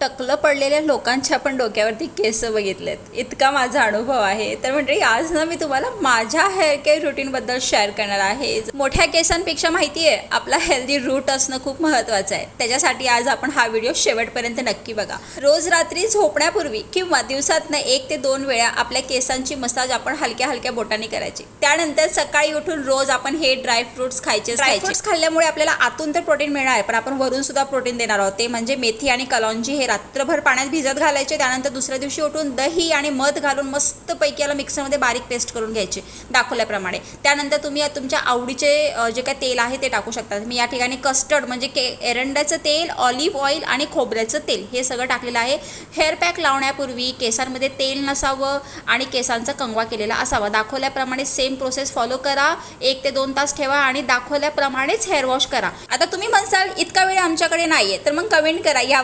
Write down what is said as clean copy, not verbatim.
टकलं पडलेल्या लोकांच्या पण डोक्यावरती केस बघितलेत, इतका माझा अनुभव आहे. तर म्हणजे आज ना मी तुम्हाला माझ्या हेअर केअर रुटीनबद्दल शेअर करणार आहे. मोठ्या केसांपेक्षा माहिती आहे आपला हेल्दी रूट असणं खूप महत्त्वाचं आहे. त्याच्यासाठी आज आपण हा व्हिडिओ शेवटपर्यंत नक्की बघा. रोज रात्री झोपण्यापूर्वी किंवा दिवसातनं 1 ते 2 वेळा आपल्या केसांची मसाज आपण हलक्या हलक्या बोटांनी करायची. त्यानंतर सकाळी उठून रोज आपण हे ड्रायफ्रुट्स खायचे. ड्रायफ्रुट्स खाल्ल्यामुळे आपल्याला आतून तर प्रोटीन मिळणार आहे, पण आपण वरून सुद्धा प्रोटीन देणार आहोत. ते म्हणजे मेथी आणि कलौंजी हे रात्रभर पाण्यात भिजत घालायचे. त्यानंतर दुसऱ्या दिवशी उठून दही आणि मध घालून मस्तपैकी याला मिक्सरमध्ये बारीक पेस्ट करून घ्यायचे दाखवल्याप्रमाणे. त्यानंतर तुम्ही तुमच्या आवडीचे जे काय तेल आहे ते टाकू शकता. मी या ठिकाणी कस्टर्ड म्हणजे एरंडाचं तेल, ऑलिव्ह ऑइल आणि खोबऱ्याचं तेल हे सगळं टाकलेलं आहे. हेअर पॅक लावण्यापूर्वी केसांमध्ये तेल नसावं आणि केसांचा कंगवा केलेला असावा. दाखवल्याप्रमाणे सेम प्रोसेस फॉलो करा. 1 ते 2 तास ठेवा आणि दाखवल्याप्रमाणेच हेअर वॉश करा. आता तुम्ही म्हणसाल इतका वेळ आमच्याकडे नाहीये, तर मग कमेंट करा यावर